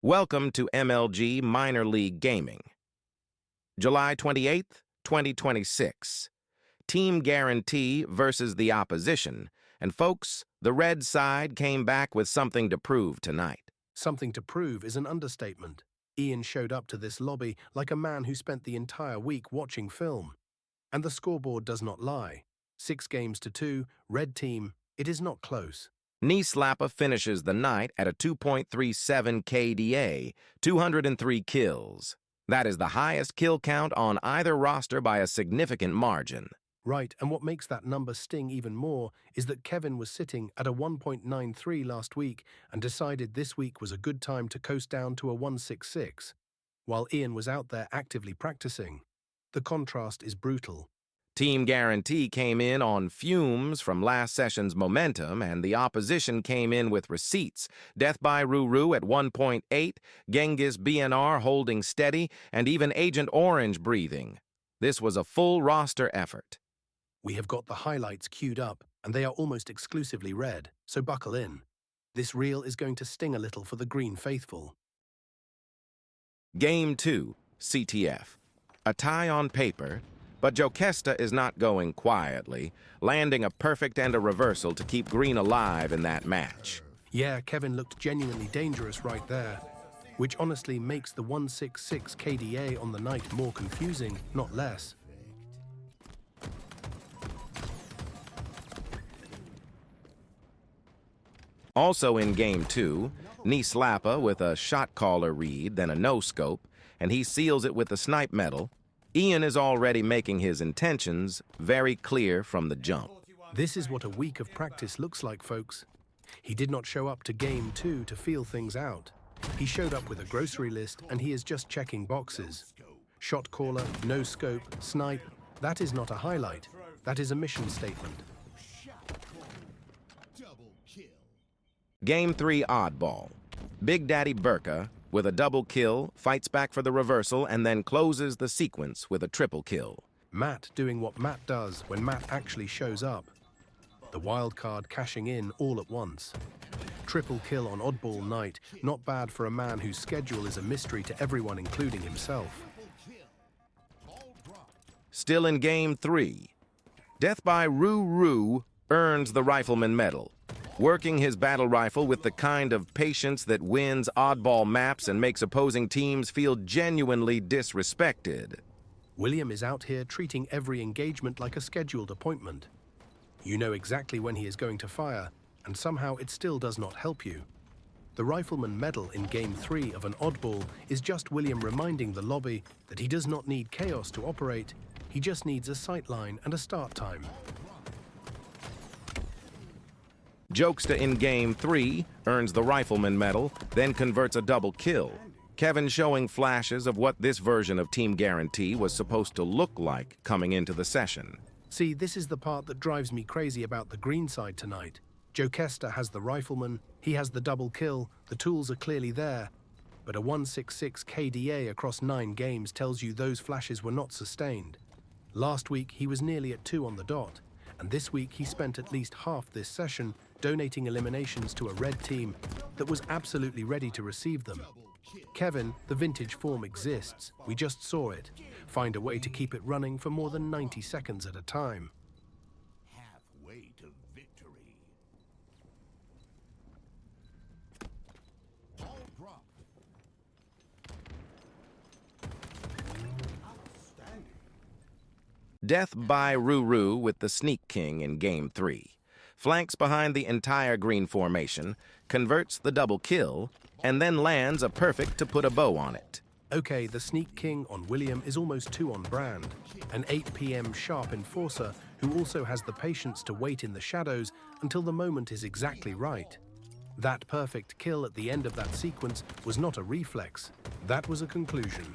Welcome to MLG Minor League Gaming. July 28th, 2026. Team Guarantee versus the opposition. And folks, the red side came back with something to prove tonight. Something to prove is an understatement. Ian showed up to this lobby like a man who spent the entire week watching film. And the scoreboard does not lie. 6 games to 2, red team, it is not close. Knee Slapper finishes the night at a 2.37 KDA, 203 kills. That is the highest kill count on either roster by a significant margin. Right, and what makes that number sting even more is that Kevin was sitting at a 1.93 last week and decided this week was a good time to coast down to a 1.66, while Ian was out there actively practicing. The contrast is brutal. Team Guarantee came in on fumes from last session's momentum, and the opposition came in with receipts. Death by Ruru at 1.8, Genghis BNR holding steady, and even Agent Orange breathing. This was a full roster effort. We have got the highlights queued up, and they are almost exclusively red, so buckle in. This reel is going to sting a little for the Green faithful. Game 2, CTF. A tie on paper, but Jokesta is not going quietly, landing a perfect and a reversal to keep Green alive in that match. Yeah, Kevin looked genuinely dangerous right there, which honestly makes the 1.66 KDA on the night more confusing, not less. Also in Game 2, Knee Slapper with a shot caller read, then a no-scope, and he seals it with the snipe medal. Ian is already making his intentions very clear from the jump. This is what a week of practice looks like, folks. He did not show up to Game 2 to feel things out. He showed up with a grocery list and he is just checking boxes. Shot caller, no scope, snipe, that is not a highlight. That is a mission statement. Game 3 oddball. Big Daddy Burka, with a double kill, fights back for the reversal and then closes the sequence with a triple kill. Matt doing what Matt does when Matt actually shows up. The wild card cashing in all at once. Triple kill on oddball night, not bad for a man whose schedule is a mystery to everyone, including himself. Still in Game 3. Death by Ruru earns the Rifleman medal, working his battle rifle with the kind of patience that wins oddball maps and makes opposing teams feel genuinely disrespected. William is out here treating every engagement like a scheduled appointment. You know exactly when he is going to fire, and somehow it still does not help you. The Rifleman medal in Game 3 of an oddball is just William reminding the lobby that he does not need chaos to operate, he just needs a sightline and a start time. Jokesta in Game 3 earns the Rifleman medal, then converts a double kill. Kevin showing flashes of what this version of Team Guarantee was supposed to look like coming into the session. See, this is the part that drives me crazy about the Green side tonight. Jokesta has the Rifleman, he has the double kill, the tools are clearly there, but a 1.66 KDA across 9 games tells you those flashes were not sustained. Last week he was nearly at 2 on the dot, and this week he spent at least half this session donating eliminations to a red team that was absolutely ready to receive them. Kevin, the vintage form exists. We just saw it. Find a way to keep it running for more than 90 seconds at a time. Halfway to victory. All drop. Outstanding. Death by Ruru with the Sneak King in Game 3. Flanks behind the entire Green formation, converts the double kill, and then lands a perfect to put a bow on it. Okay, the Sneak King on William is almost 2 on brand. An 8 PM sharp enforcer who also has the patience to wait in the shadows until the moment is exactly right. That perfect kill at the end of that sequence was not a reflex, that was a conclusion.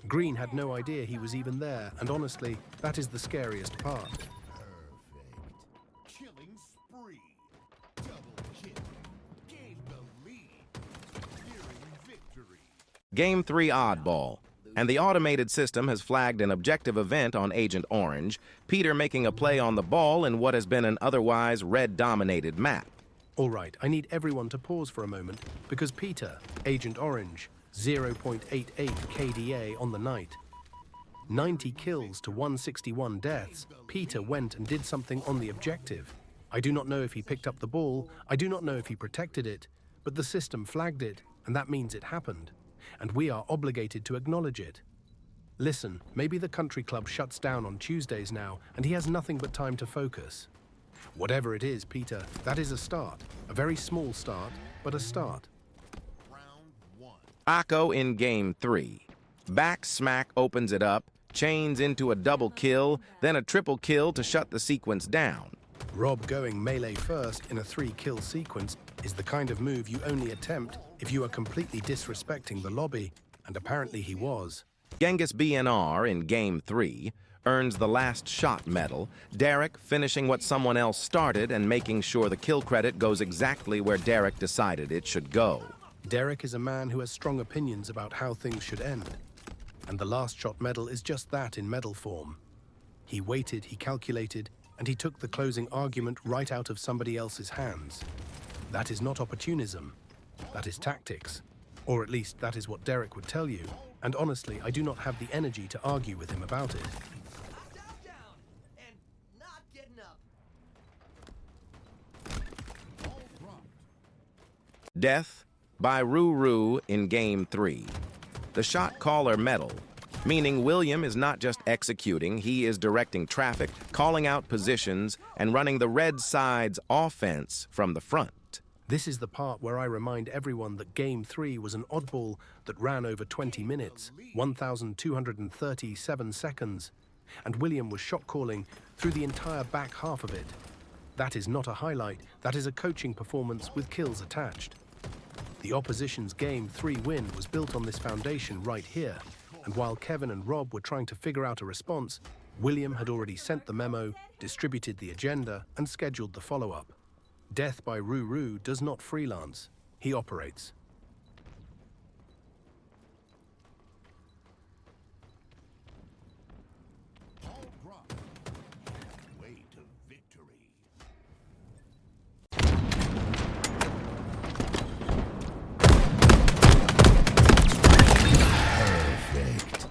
Green had no idea he was even there, and honestly, that is the scariest part. Killing spree. Double kill. Gained the lead. Nearing victory. Game 3 oddball. And the automated system has flagged an objective event on Agent Orange, Peter making a play on the ball in what has been an otherwise red-dominated map. All right, I need everyone to pause for a moment because Peter, Agent Orange, 0.88 KDA on the night. 90 kills to 161 deaths. Peter went and did something on the objective. I do not know if he picked up the ball, I do not know if he protected it, but the system flagged it, and that means it happened. And we are obligated to acknowledge it. Listen, maybe the country club shuts down on Tuesdays now, and he has nothing but time to focus. Whatever it is, Peter, that is a start. A very small start, but a start. Round 1. Akko in Game 3. Back smack opens it up, chains into a double kill, then a triple kill to shut the sequence down. Rob going melee first in a 3-kill sequence is the kind of move you only attempt if you are completely disrespecting the lobby, and apparently he was. Genghis BNR in Game 3 earns the last shot medal, Derek finishing what someone else started and making sure the kill credit goes exactly where Derek decided it should go. Derek is a man who has strong opinions about how things should end. And the last shot medal is just that in medal form. He waited, he calculated, and he took the closing argument right out of somebody else's hands. That is not opportunism. That is tactics. Or at least that is what Derek would tell you. And honestly, I do not have the energy to argue with him about it. Down and not getting up. Ball dropped. Death by Ruru in Game 3. The shot caller medal, meaning William is not just executing, he is directing traffic, calling out positions, and running the red side's offense from the front. This is the part where I remind everyone that Game 3 was an oddball that ran over 20 minutes, 1,237 seconds, and William was shot calling through the entire back half of it. That is not a highlight, that is a coaching performance with kills attached. The opposition's Game 3 win was built on this foundation right here, and while Kevin and Rob were trying to figure out a response, William had already sent the memo, distributed the agenda, and scheduled the follow-up. Death by Ruru does not freelance, he operates. Ball dropped. Halfway to victory. Perfect.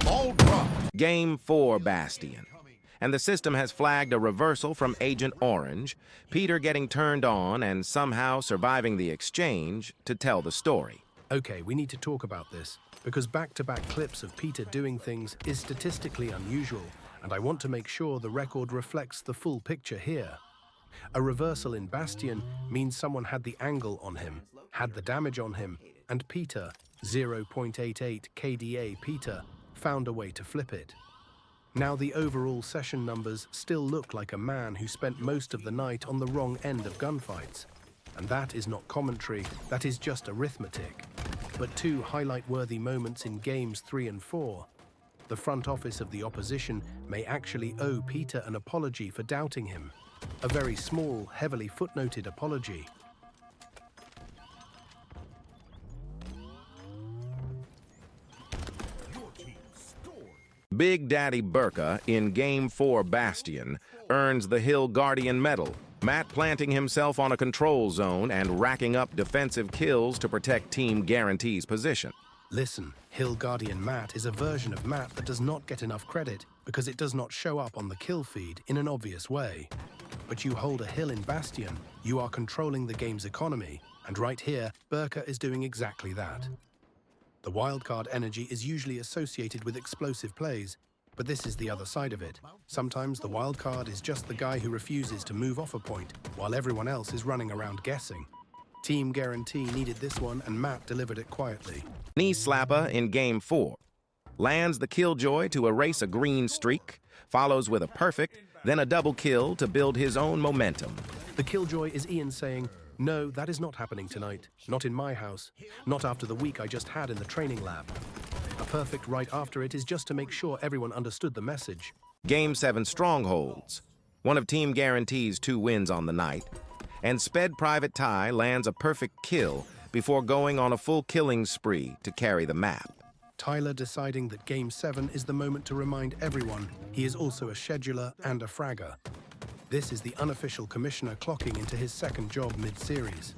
Ball dropped. Game 4 Bastion. And the system has flagged a reversal from Agent Orange, Peter getting turned on and somehow surviving the exchange to tell the story. Okay, we need to talk about this, because back-to-back clips of Peter doing things is statistically unusual, and I want to make sure the record reflects the full picture here. A reversal in Bastion means someone had the angle on him, had the damage on him, and Peter, 0.88 KDA Peter, found a way to flip it. Now the overall session numbers still look like a man who spent most of the night on the wrong end of gunfights. And that is not commentary, that is just arithmetic. But two highlight-worthy moments in Games 3 and 4. The front office of the opposition may actually owe Peter an apology for doubting him. A very small, heavily footnoted apology. Your team scored. Big Daddy Burka in Game 4 Bastion earns the Hill Guardian medal, Matt planting himself on a control zone and racking up defensive kills to protect Team Guarantee's position. Listen, Hill Guardian Matt is a version of Matt that does not get enough credit because it does not show up on the kill feed in an obvious way. But you hold a hill in Bastion, you are controlling the game's economy, and right here, Burka is doing exactly that. The wildcard energy is usually associated with explosive plays, but this is the other side of it. Sometimes the wildcard is just the guy who refuses to move off a point, while everyone else is running around guessing. Team Guarantee needed this one, and Matt delivered it quietly. Knee slapper in Game 4 lands the Killjoy to erase a green streak, follows with a perfect, then a double kill to build his own momentum. The Killjoy is Ian saying, "No, that is not happening tonight. Not in my house. Not after the week I just had in the training lab." A perfect right after it is just to make sure everyone understood the message. Game 7 Strongholds, one of Team Guarantee's 2 wins on the night, and Sped Private Ty lands a perfect kill before going on a full killing spree to carry the map. Tyler deciding that Game 7 is the moment to remind everyone he is also a scheduler and a fragger. This is the unofficial commissioner clocking into his second job mid-series.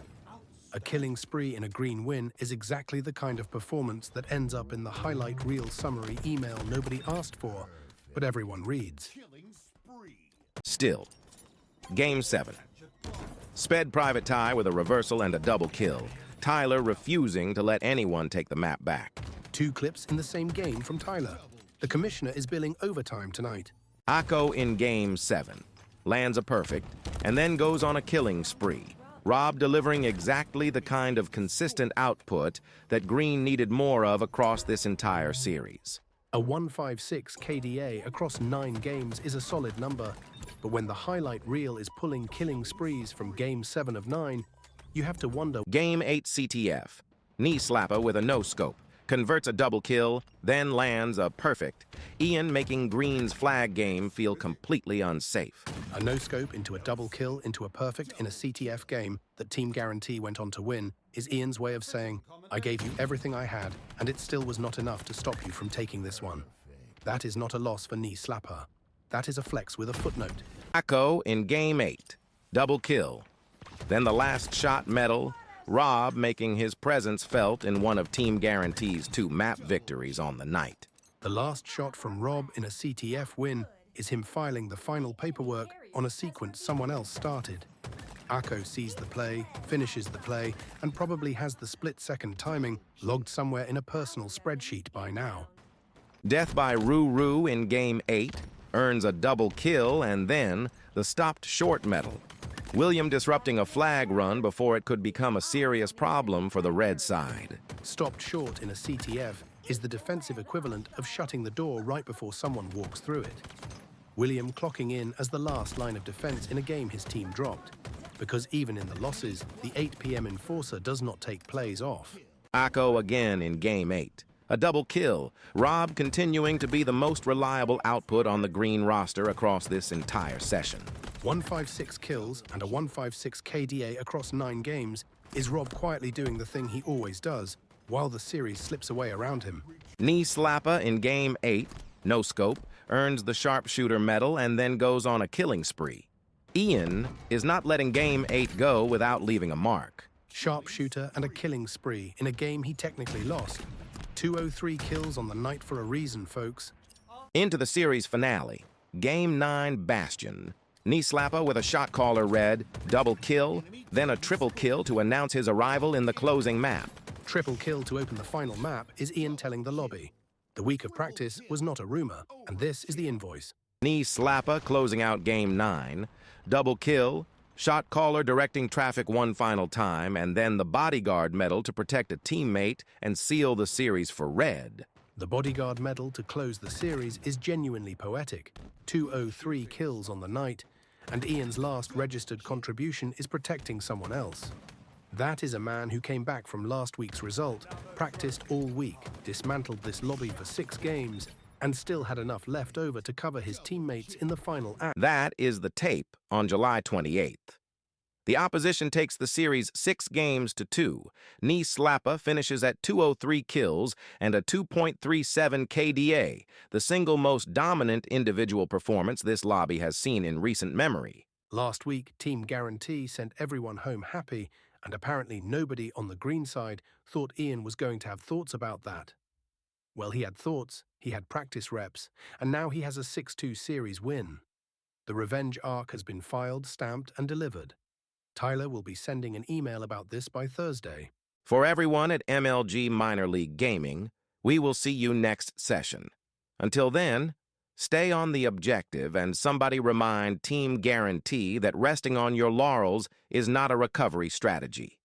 A killing spree in a green win is exactly the kind of performance that ends up in the highlight reel summary email nobody asked for, but everyone reads. Killing spree. Still. Game 7. Sped Private Ty with a reversal and a double kill. Tyler refusing to let anyone take the map back. 2 clips in the same game from Tyler. The commissioner is billing overtime tonight. Akko in Game 7 lands a perfect and then goes on a killing spree. Rob delivering exactly the kind of consistent output that Green needed more of across this entire series. A 156 KDA across 9 games is a solid number, but when the highlight reel is pulling killing sprees from Game 7 of 9, you have to wonder. Game 8 CTF. Knee slapper with a no-scope. Converts a double kill, then lands a perfect. Ian making Green's flag game feel completely unsafe. A no-scope into a double kill into a perfect in a CTF game that Team Guarantee went on to win is Ian's way of saying, I gave you everything I had, and it still was not enough to stop you from taking this one. That is not a loss for Knee Slapper. That is a flex with a footnote. Akko in Game 8. Double kill. Then the last shot medal. Rob making his presence felt in one of Team Guarantee's 2 map victories on the night. The last shot from Rob in a CTF win is him filing the final paperwork on a sequence someone else started. Akko sees the play, finishes the play, and probably has the split-second timing logged somewhere in a personal spreadsheet by now. Death by Ruru in Game 8 earns a double kill and then the stopped short medal. William disrupting a flag run before it could become a serious problem for the red side. Stopped short in a CTF is the defensive equivalent of shutting the door right before someone walks through it. William clocking in as the last line of defense in a game his team dropped, because even in the losses, the 8 p.m. enforcer does not take plays off. Akko again in Game 8. A double kill. Rob continuing to be the most reliable output on the Green roster across this entire session. 156 kills and a 156 KDA across 9 games is Rob quietly doing the thing he always does, while the series slips away around him. Knee slapper in Game 8, no scope, earns the sharpshooter medal and then goes on a killing spree. Ian is not letting Game 8 go without leaving a mark. Sharpshooter and a killing spree in a game he technically lost. 203 kills on the night for a reason, folks. Into the series finale, Game 9 Bastion. Knee slapper with a shot caller red, double kill, then a triple kill to announce his arrival in the closing map. Triple kill to open the final map is Ian telling the lobby. The week of practice was not a rumor, and this is the invoice. Knee slapper closing out Game 9, double kill, shot caller directing traffic one final time, and then the bodyguard medal to protect a teammate and seal the series for red. The bodyguard medal to close the series is genuinely poetic. 203 kills on the night, and Ian's last registered contribution is protecting someone else. That is a man who came back from last week's result, practiced all week, dismantled this lobby for 6 games, and still had enough left over to cover his teammates in the final act. That is the tape on July 28th. The opposition takes the series 6 games to 2. Knee slapper finishes at 203 kills and a 2.37 KDA, the single most dominant individual performance this lobby has seen in recent memory. Last week, Team Guarantee sent everyone home happy, and apparently nobody on the green side thought Ian was going to have thoughts about that. Well, he had thoughts, he had practice reps, and now he has a 6-2 series win. The revenge arc has been filed, stamped, and delivered. Tyler will be sending an email about this by Thursday. For everyone at MLG Minor League Gaming, we will see you next session. Until then, stay on the objective and somebody remind Team Guarantee that resting on your laurels is not a recovery strategy.